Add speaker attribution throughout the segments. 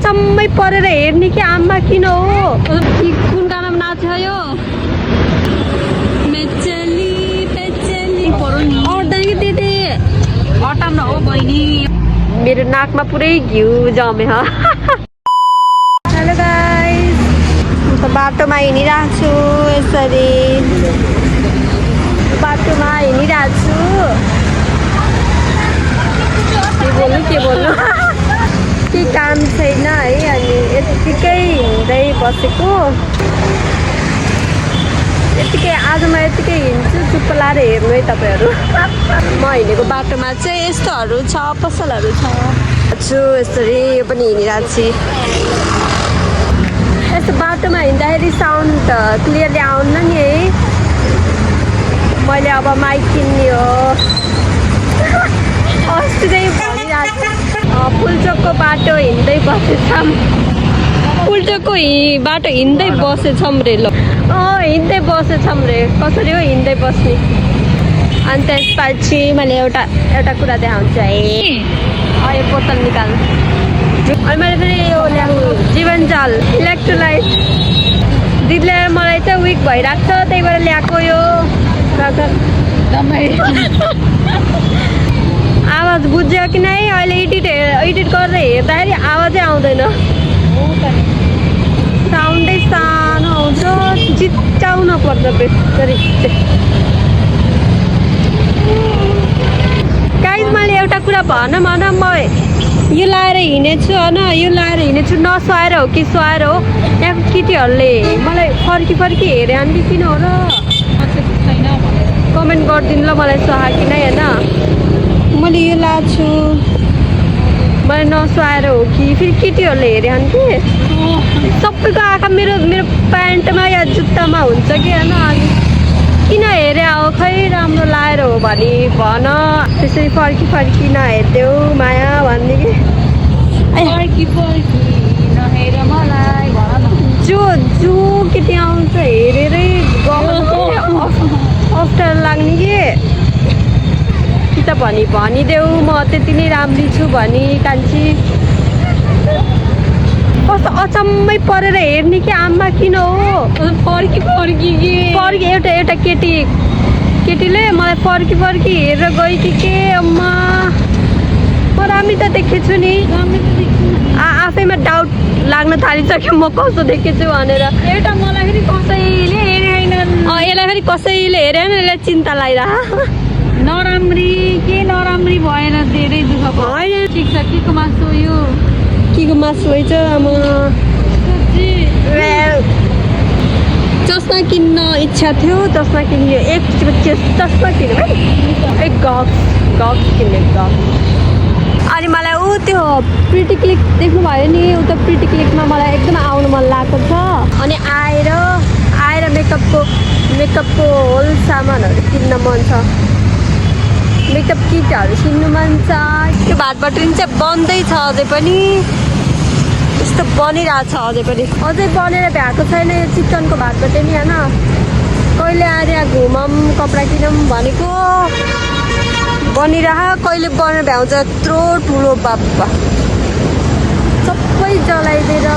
Speaker 1: अचम्मै परेर हेर्ने कि आम्मा किन हो कुन गानामा नाच्यो यो मेरो नाकमा पुरै घिउ जम्यो हेलो गाइस म त बाटोमा हिँडिरहेको छु यसरी बाटोमा हिँडिरहेको छु के बोल्नु के काम छैन है अनि यतिकै हिँड्दै बसेको यतिकै आज म यतिकै हिँड्छु चुप्प लाएर हेर्नु है तपाईँहरू म हिँडेको बाटोमा चाहिँ यस्तोहरू छ पसलहरू छ यसरी यो पनि हिँडिरहेको छु यस्तो बाटोमा हिँड्दाखेरि साउन्ड क्लियरली आउन्न नि है मैले अब माइक किन्ने हो अस्ति चाहिँ भनिरहेको पुल्चोकको बाटो हिँड्दै बसेछौँ पुल्चोकको बाटो हिँड्दै बसेछौँ रे ल हिँड्दै बसेछौँ रे कसरी हो हिँड्दै बस्ने अनि त्यसपछि मैले एउटा कुरा देखाउँछु है यो बोतल निकाल्नु अनि मैले फेरि यो ल्याएको जीवनजल इलेक्ट्रोलाइट दिदीले मलाई चाहिँ विक भइरहेको छ त्यही भएर ल्याएको यो आवाज बुझ्यो कि नै अहिले एडिट गरेर हेर्दाखेरि आवाजै आउँदैन साउन्डै सानो आउँछ चिच्चाउन पर्छ बेसरी गाइस मैले एउटा कुरा भन म यो लाएर हिँडेछु होइन यो लाएर हिँडेछु नसुहाएर हो कि सुहाएर हो यहाँको केटीहरूले मलाई फर्की हेरे अनि किन हो र कमेन्ट गरिदिनु ल मलाई सुहा कि नै होइन मैले यो लाएको छु मैले नसुहाएर हो कि फेरि केटीहरूले हेरे अनि कि सबैको आँखा मेरो प्यान्टमा या जुत्तामा हुन्छ कि होइन अनि किन हेरे हो खै राम्रो लाएर हो भने भन त्यसरी फर्की नहेरिदेऊ माया भन्ने कि जो केटी आउँछ हेरेरै अप्ठ्यारो लाग्ने कि त भनिदेऊ म त्यति नै राम्री छु भनी कान्छी कस्तो अचम्मै परेर हेर्ने कि आम्मा किन हो फर्की एउटा केटीले मलाई फर्की हेरेर गयो कि के अम्मा म राम्री त देखेछु नि आफैमा डाउट लाग्न थालिसक्यो म कस्तो देखेछु भनेर एउटा मलाई फेरि कसैले हेरेन यसलाई फेरि कसैले हेरेन यसलाई चिन्ता लागिरह नराम्री भएन धेरै दुःख भयो होइन ठिक छ के को मासु यो है चस्मा किन्न इच्छा थियो चस्मा किन्यो एक चस्मा किन्यो है एक गक्स किन्ने अनि मलाई त्यो प्रिटी क्लिक देख्नु भयो नि उता प्रिटी क्लिकमा मलाई एकदम आउनु मन लागेको छ अनि आएर मेकअपको होल सामानहरू किन्न मन छ मेकअप किटहरू किन्नु मन छ त्यो भात बटुरी चाहिँ बन्दै छ अझै पनि यस्तो बनिरहेको छ अझै बनेर भ्याएको छैन यो चिकनको भात बटुरी होइन कहिले आएर घुमौँ कपडा किनौँ भनेको बनिरह कहिले बनेर भ्याउँछ यत्रो ठुलो बाप्पा सबै जलाइदिएर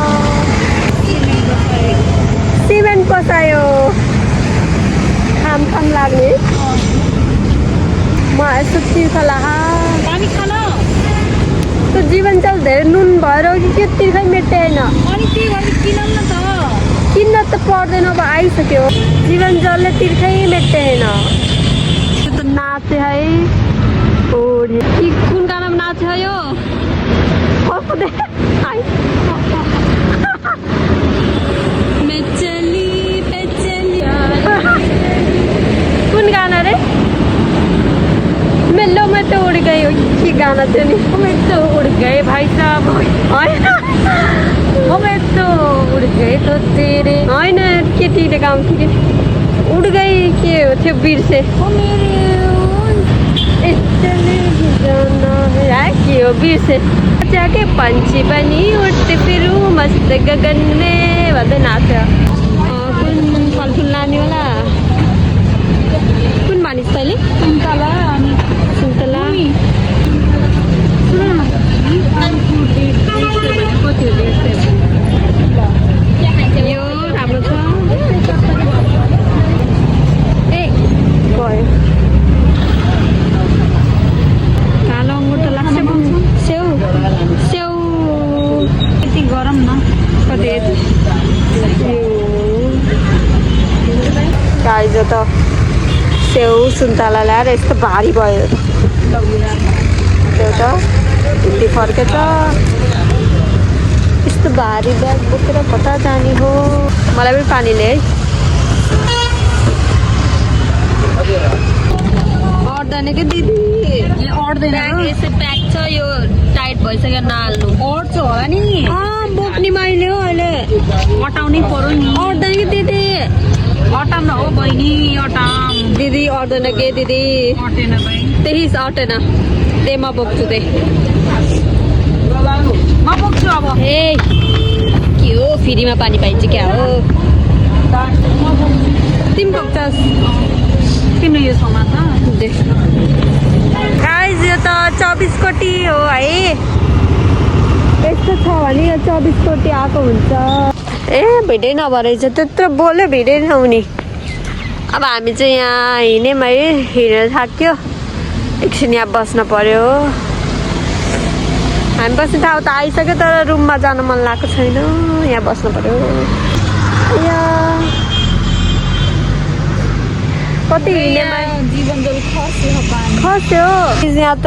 Speaker 1: सिमेन्ट पसायो खाम लाग्ने म यस्तो तिर्खा त्यो जीवनजल धेरै नुन भएर कि के तिर्खै मेट्दैन किन्न त पर्दैन अब आइसक्यो जीवनजलले तिर्खै मेट्दैन त्यो त नाचे है कुन गानामा नाच्यो यो कुन गाना रे मेलो में तो उड़ गई के गाना थियो नि मैं तो उड़ गए भाइ साहब होइन मैं तो उड़ गए तो तेरे होइन केटीले गाउँथ्यो कि उड़ गई के थियो बिर्से के हो बिर्से के पंछी पनि उठ्दै फिरू मस्त गगन में भन्दै नाच्यो कुन फलफुल लाने होला कुन मानिस तैँले सुन्तला कति हो त स्याउ सुन्तला ल्याएर यस्तो भारी भयो त्यो त हिन्दी फर्केछ यस्तो भारी ब्याग बोकेर कता जाने हो मलाई पनि पानी ल्याए अट्दैन के दिदी ब्याग यसै प्याक छ यो टाइट भइसक्यो नहाल्नु अट्छ होला नि बोक्ने मैले हो अहिले अटाउनै पर्यो नि अट्दैन कि दिदी अटाम न हो बहिनी अटाम दिदी अट्दैन के दिदी अटेन त्यही अटेन त्यही म बोक्छु त्यही म बोक्छु अब ए के हो फ्रीमा पानी पाइन्छ क्या हो तिमी बोक्छस् किन यो समाता गाइस यो त 24 कोटी हो है यस्तो छ भने यो 24 कोटी आएको हुन्छ ए भिडै नभएछ त्यत्रो बोल्यो भिडै नहुने अब हामी चाहिँ यहाँ हिँड्यौँ है हिँडेर थाक्यो एकछिन यहाँ बस्न पर्यो हामी बस्ने ठाउँ त आइसक्यो तर रुममा जान मन लागेको छैन यहाँ बस्नु पर्यो कति हिँडेमा खस्यो यहाँ त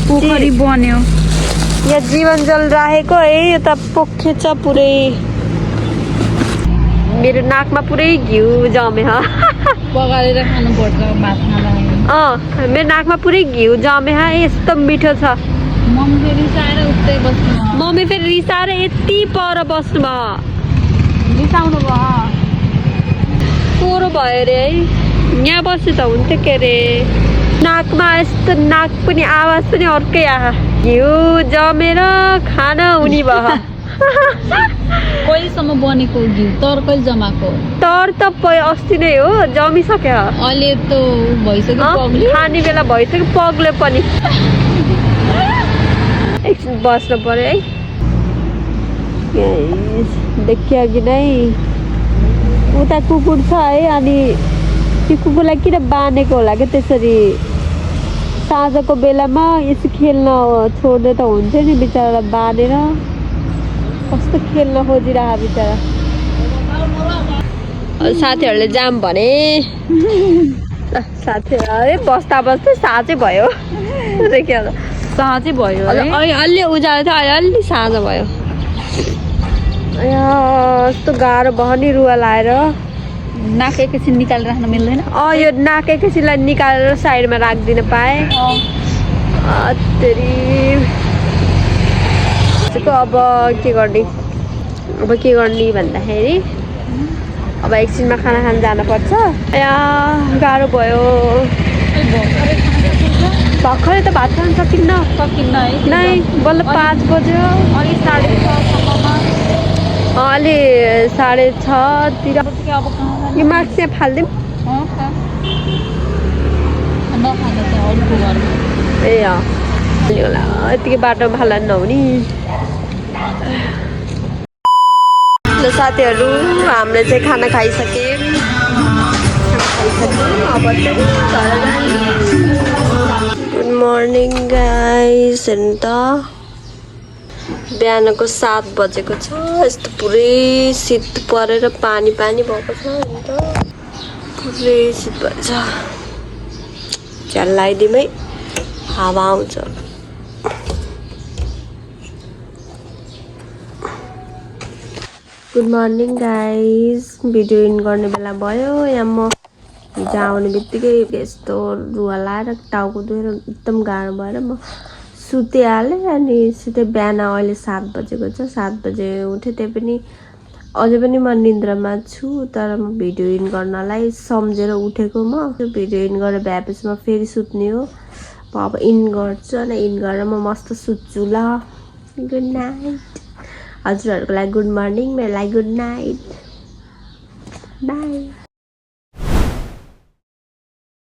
Speaker 1: पोखरी बन्यो यहाँ जीवन जल राखेको है यो त पोखेछ पुरै मेरो नाकमा पुरै घिउ जमे
Speaker 2: पकाएर खानुपर्छ भातमा
Speaker 1: मेरो नाकमा पुरै घिउ जमे यस्तो मिठो छ
Speaker 2: मम्मी रिसाएर उतै बस्नु
Speaker 1: मम्मी फेरि रिसाएर यति पर बस्नु भयो
Speaker 2: रिसाउनु भयो
Speaker 1: पोरो भयो अरे है यहाँ बस्यो त हुन्थ्यो के अरे नाकमा यस्तो नाक पनि आवाज पनि अर्कै आहा घिउ जमेर खाना हुने भयो
Speaker 2: कहिलेसम्म बनेको घिउ तर कहिले जमाएको
Speaker 1: तर त अस्ति नै हो जमिसक्यो
Speaker 2: अहिले त भइसक्यो
Speaker 1: खाने बेला भइसक्यो पग्ले पनि एकछिन बस्नु पर्यो है देखियो कि नै उता कुकुर छ है अनि त्यो कुकुरलाई किन बाँधेको होला क्या त्यसरी साँझको बेलामा यसो खेल्न छोड्दै त हुन्थ्यो नि बिचरालाई बाँधेर कस्तो खेल्न खोजिरह बिचरा साथीहरूले जाम भने साथीहरू बस्दा बस्दै साँझै भयो देखियो
Speaker 2: साँझै भयो
Speaker 1: अलि उज्यालो थियो अलि साँझ भयो यस्तो गाह्रो भयो नि रुवा लाएर
Speaker 2: नाक एकैछिन निकालेर राख्न मिल्दैन
Speaker 1: यो नाक एकैछिनलाई निकालेर साइडमा राखिदिन पाएँ अब के गर्ने भन्दाखेरि अब एकछिनमा खाना खान जानुपर्छ गाह्रो भयो भर्खरै त भात खान सकिन्न
Speaker 2: है
Speaker 1: नै बल्ल 5 बज्यो
Speaker 2: अलि 6:30
Speaker 1: अलि 6:30 यो मार्क्स यहाँ फालिदिउँ ए होला यतिकै बाटोमा फाल्दा नहुने ल साथीहरू हामीले चाहिँ खाना खाइसक्यौँ अब गुड मर्निङ गाइस हेर्नु त बिहानको 7 बजेको छ यस्तो पुरै शीत परेर पानी भएको छ हेर्नु त पुरै शीत भएछ झ्याल लगाइदिउँ है हावा आउँछ good morning guys video in गर्ने बेला भयो यहाँ म हिजो आउने बित्तिकै यस्तो रुवा लाएर टाउको दुखेर एकदम गाह्रो भएर म सुतिहालेँ अनि सिधै बिहान अहिले 7 बजेको छ 7 बजे उठेँ त्यही पनि अझै पनि म निन्द्रामा छु तर म भिडियो इन गर्नलाई सम्झेर उठेको म भिडियो इन गरेर भ्याएपछि म फेरि सुत्ने हो अब इन गर्छु अनि इन गरेर म मस्त सुत्छु ल गुड नाइट हजुरहरूको लागि गुड मर्निङ मेरो लागि गुड नाइट बाई